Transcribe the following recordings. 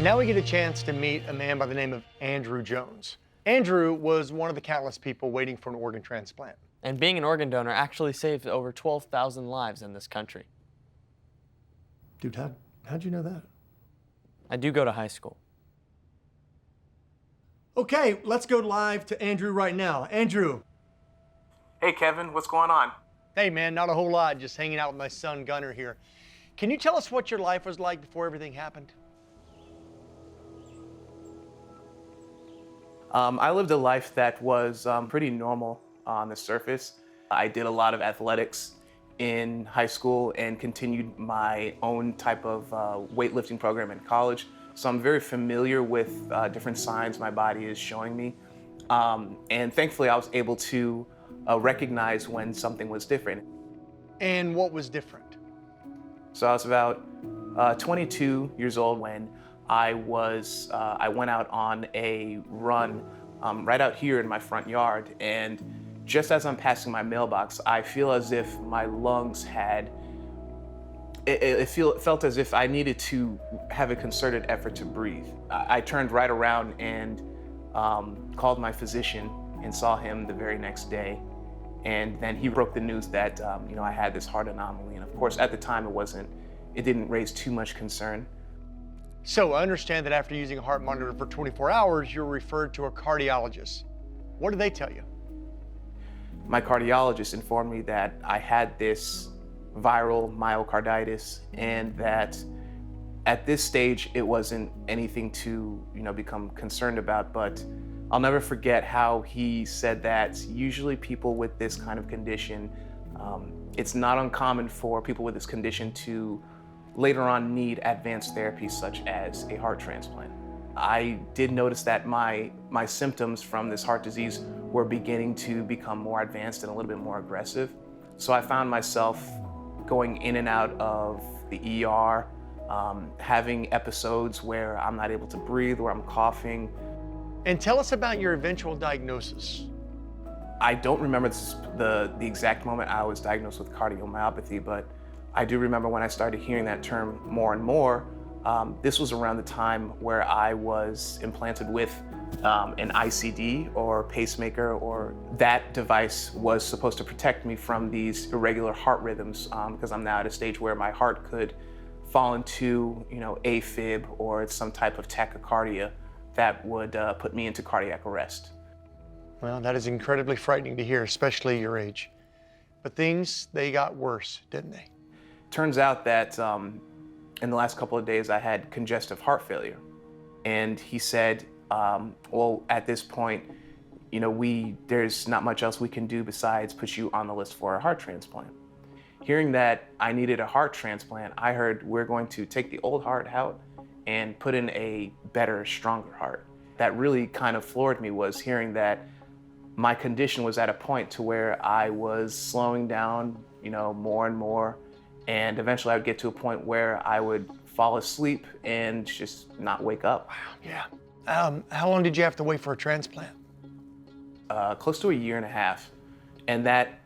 Now we get a chance to meet a man by the name of Andrew Jones. Andrew was one of the countless people waiting for an organ transplant. And being an organ donor actually saved over 12,000 lives in this country. Dude, how'd you know that? I do go to high school. Okay, let's go live to Andrew right now. Andrew. Hey, Kevin, what's going on? Hey, man, not a whole lot, just hanging out with my son, Gunnar, here. Can you tell us what your life was like before everything happened? I lived a life that was pretty normal on the surface. I did a lot of athletics in high school and continued my own type of weightlifting program in college. So I'm very familiar with different signs my body is showing me. And thankfully, I was able to recognize when something was different. And what was different? So I was about 22 years old when I went out on a run right out here in my front yard, and just as I'm passing my mailbox, I feel as if my lungs had, it felt as if I needed to have a concerted effort to breathe. I turned right around and called my physician and saw him the very next day. And then he broke the news that I had this heart anomaly. And of course, at the time, it didn't raise too much concern. So I understand that after using a heart monitor for 24 hours, you're referred to a cardiologist. What did they tell you? My cardiologist informed me that I had this viral myocarditis and that at this stage, it wasn't anything to become concerned about, but I'll never forget how he said that usually people with this kind of condition, it's not uncommon for people with this condition to later on need advanced therapies such as a heart transplant. I did notice that my symptoms from this heart disease were beginning to become more advanced and a little bit more aggressive. So I found myself going in and out of the ER, having episodes where I'm not able to breathe, where I'm coughing. And tell us about your eventual diagnosis. I don't remember the exact moment I was diagnosed with cardiomyopathy, but I do remember when I started hearing that term more and more. This was around the time where I was implanted with an ICD or pacemaker, or that device was supposed to protect me from these irregular heart rhythms, because I'm now at a stage where my heart could fall into AFib or some type of tachycardia that would put me into cardiac arrest. Well, that is incredibly frightening to hear, especially your age. But things, they got worse, didn't they? Turns out that in the last couple of days I had congestive heart failure. And he said, well, at this point, there's not much else we can do besides put you on the list for a heart transplant. Hearing that I needed a heart transplant, I heard we're going to take the old heart out and put in a better, stronger heart. That really kind of floored me, was hearing that my condition was at a point to where I was slowing down, more and more. And eventually I would get to a point where I would fall asleep and just not wake up. Wow, yeah. How long did you have to wait for a transplant? Close to 1.5 years. And that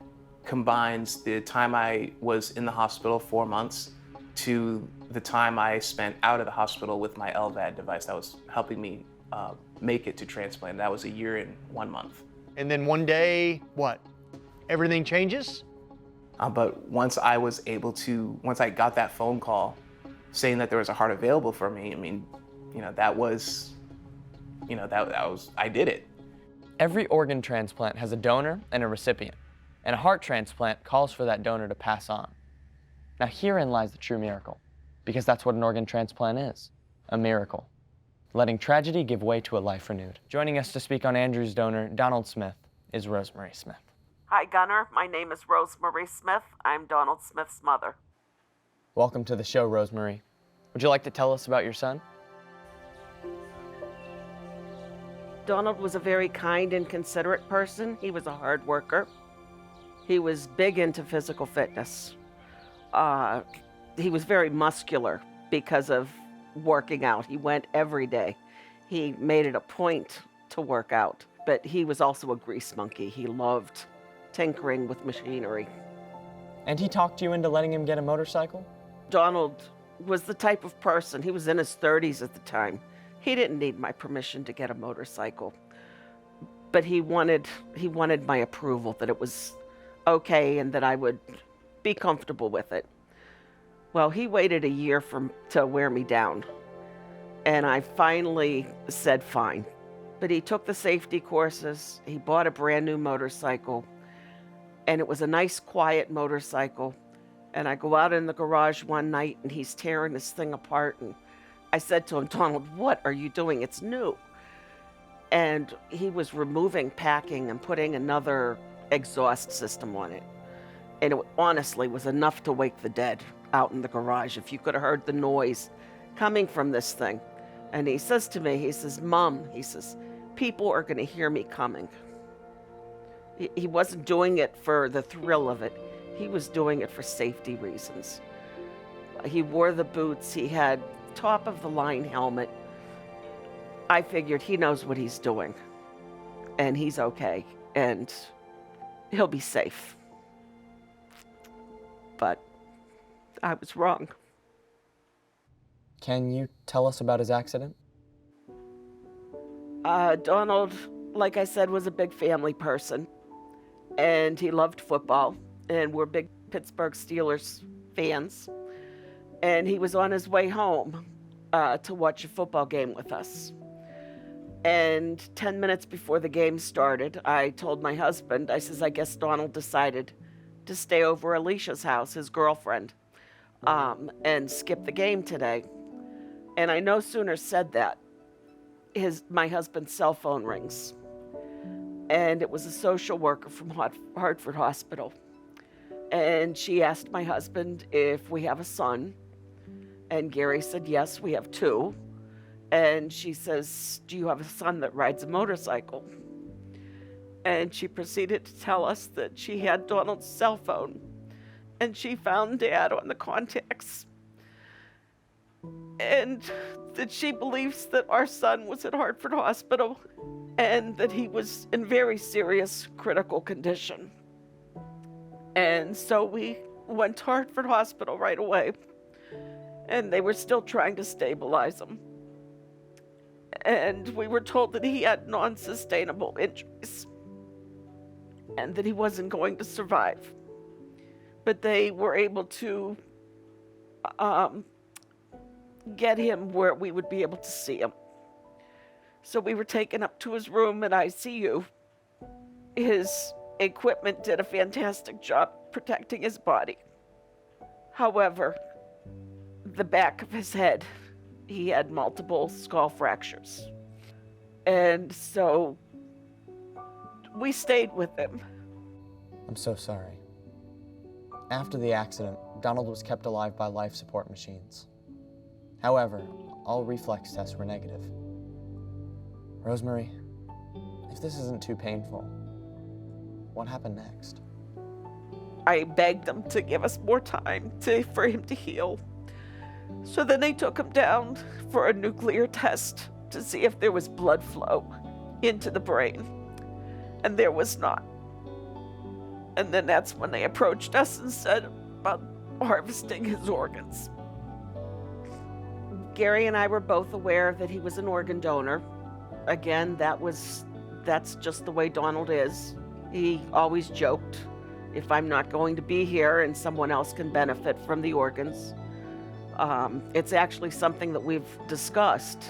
combines the time I was in the hospital, 4 months, to the time I spent out of the hospital with my LVAD device that was helping me make it to transplant. That was 1 year and 1 month. And then one day, what? Everything changes? But once I got that phone call saying that there was a heart available for me, I did it. Every organ transplant has a donor and a recipient, and a heart transplant calls for that donor to pass on. Now herein lies the true miracle, because that's what an organ transplant is, a miracle, letting tragedy give way to a life renewed. Joining us to speak on Andrew's donor, Donald Smith, is Rosemarie Smith. Hi, Gunnar. My name is Rosemarie Smith. I'm Donald Smith's mother. Welcome to the show, Rosemarie. Would you like to tell us about your son? Donald was a very kind and considerate person. He was a hard worker. He was big into physical fitness. He was very muscular because of working out. He went every day. He made it a point to work out, but he was also a grease monkey. He loved tinkering with machinery. And he talked you into letting him get a motorcycle? Donald was the type of person, he was in his 30s at the time. He didn't need my permission to get a motorcycle, but he wanted my approval that it was okay and that I would be comfortable with it. Well, he waited a year to wear me down, and I finally said fine. But he took the safety courses, he bought a brand new motorcycle, and it was a nice quiet motorcycle. And I go out in the garage one night and he's tearing this thing apart, and I said to him, "Donald, what are you doing? It's new." And he was removing packing and putting another exhaust system on it. And it honestly was enough to wake the dead out in the garage, if you could have heard the noise coming from this thing. And he says to me, he says, "Mom," he says, "people are going to hear me coming." He wasn't doing it for the thrill of it. He was doing it for safety reasons. He wore the boots. He had top of the line helmet. I figured he knows what he's doing, and he's okay, and he'll be safe. But I was wrong. Can you tell us about his accident? Donald, like I said, was a big family person, and he loved football, and we're big Pittsburgh Steelers fans. And he was on his way home to watch a football game with us. And 10 minutes before the game started, I told my husband, I says, "I guess Donald decided to stay over at Alicia's house, his girlfriend, and skip the game today." And I no sooner said that, my husband's cell phone rings. And it was a social worker from Hartford Hospital. And she asked my husband if we have a son. And Gary said, "Yes, we have 2. And she says, "Do you have a son that rides a motorcycle?" And she proceeded to tell us that she had Donald's cell phone, and she found Dad on the contacts, and that she believes that our son was at Hartford Hospital and that he was in very serious critical condition. And so we went to Hartford Hospital right away, and they were still trying to stabilize him. And we were told that he had non-sustainable injuries and that he wasn't going to survive. But they were able to get him where we would be able to see him. So we were taken up to his room in ICU. His equipment did a fantastic job protecting his body. However, the back of his head, he had multiple skull fractures. And so we stayed with him. I'm so sorry. After the accident, Donald was kept alive by life support machines. However, all reflex tests were negative. Rosemarie, if this isn't too painful, what happened next? I begged them to give us more time for him to heal. So then they took him down for a nuclear test to see if there was blood flow into the brain. And there was not. And then that's when they approached us and said about harvesting his organs. Gary and I were both aware that he was an organ donor. Again, that's just the way Donald is. He always joked, if I'm not going to be here and someone else can benefit from the organs. It's actually something that we've discussed.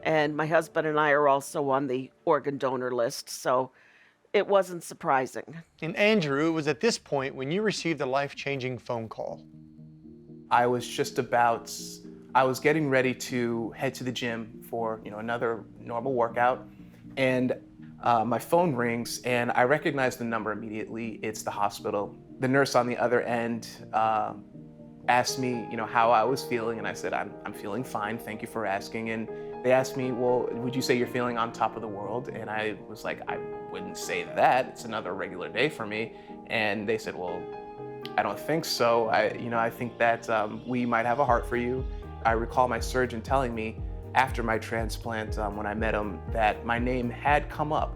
And my husband and I are also on the organ donor list, so it wasn't surprising. And Andrew, it was at this point when you received a life-changing phone call. I was getting ready to head to the gym for another normal workout, and my phone rings, and I recognize the number immediately. It's the hospital. The nurse on the other end asked me, how I was feeling, and I said, I'm feeling fine, thank you for asking. And they asked me, well, would you say you're feeling on top of the world? And I was like, I wouldn't say that. It's another regular day for me. And they said, well, I don't think so. I think that we might have a heart for you. I recall my surgeon telling me after my transplant, when I met him, that my name had come up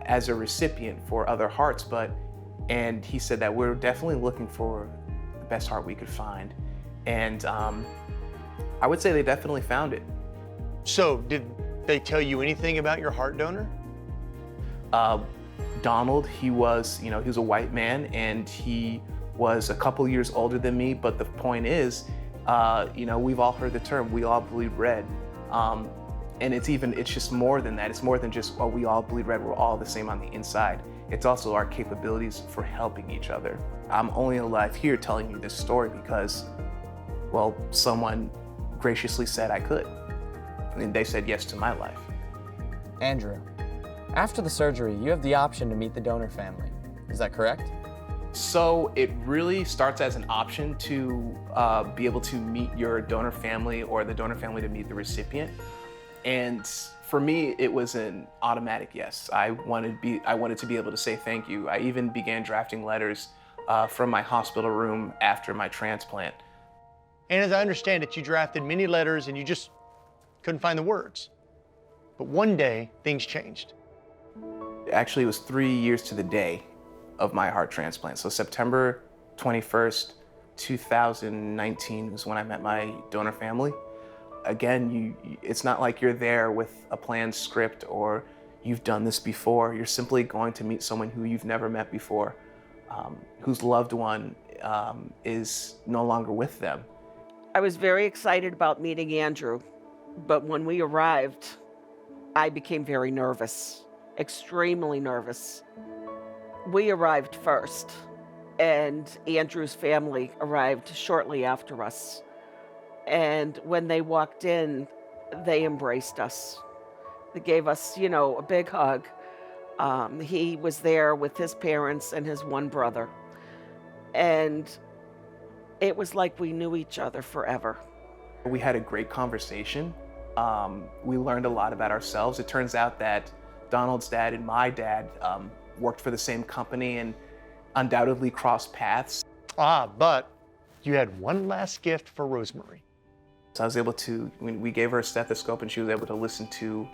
as a recipient for other hearts, and he said that we're definitely looking for the best heart we could find. And I would say they definitely found it. So, did they tell you anything about your heart donor? Donald, he was a white man, and he was a couple years older than me, but the point is, we've all heard the term, we all bleed red. And it's just more than that. It's more than just, we all bleed red, we're all the same on the inside. It's also our capabilities for helping each other. I'm only alive here telling you this story because, well, someone graciously said I could. And they said yes to my life. Andrew, after the surgery, you have the option to meet the donor family. Is that correct? So it really starts as an option to be able to meet your donor family or the donor family to meet the recipient. And for me, it was an automatic yes. I wanted to be able to say thank you. I even began drafting letters from my hospital room after my transplant. And as I understand it, you drafted many letters and you just couldn't find the words. But one day, things changed. Actually, it was 3 years to the day of my heart transplant. So September 21st, 2019 was when I met my donor family. Again, it's not like you're there with a planned script or you've done this before. You're simply going to meet someone who you've never met before, whose loved one is no longer with them. I was very excited about meeting Andrew, but when we arrived, I became very nervous, extremely nervous. We arrived first, and Andrew's family arrived shortly after us. And when they walked in, they embraced us. They gave us, a big hug. He was there with his parents and his one brother. And it was like we knew each other forever. We had a great conversation. We learned a lot about ourselves. It turns out that Donald's dad and my dad worked for the same company and undoubtedly crossed paths. But you had one last gift for Rosemarie. So I was able to, we gave her a stethoscope and she was able to listen to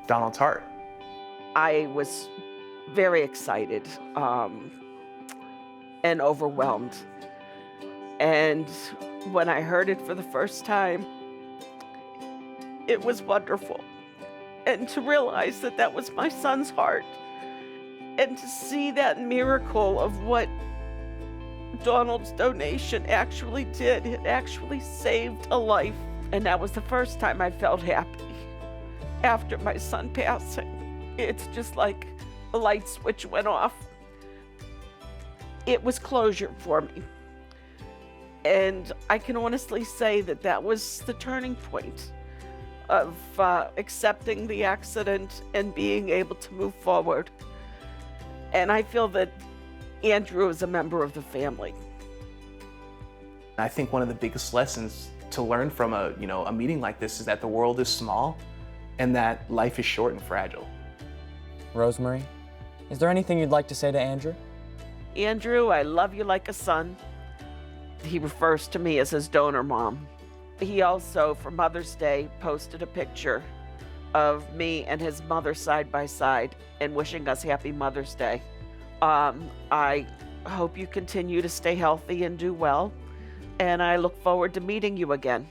Donald's heart. I was very excited and overwhelmed. And when I heard it for the first time, it was wonderful. And to realize that that was my son's heart, and to see that miracle of what Donald's donation actually did, it actually saved a life. And that was the first time I felt happy after my son passing. It's just like a light switch went off. It was closure for me. And I can honestly say that that was the turning point of accepting the accident and being able to move forward. And I feel that Andrew is a member of the family. I think one of the biggest lessons to learn from a meeting like this is that the world is small and that life is short and fragile. Rosemarie, is there anything you'd like to say to Andrew? Andrew, I love you like a son. He refers to me as his donor mom. He also, for Mother's Day, posted a picture of me and his mother side by side and wishing us happy Mother's Day. I hope you continue to stay healthy and do well, and I look forward to meeting you again.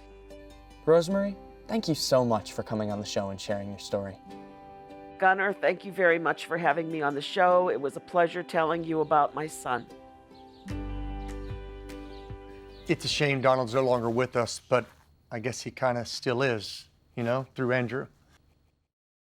Rosemarie, thank you so much for coming on the show and sharing your story. Gunnar, thank you very much for having me on the show. It was a pleasure telling you about my son. It's a shame Donald's no longer with us, but I guess he kind of still is, through Andrew.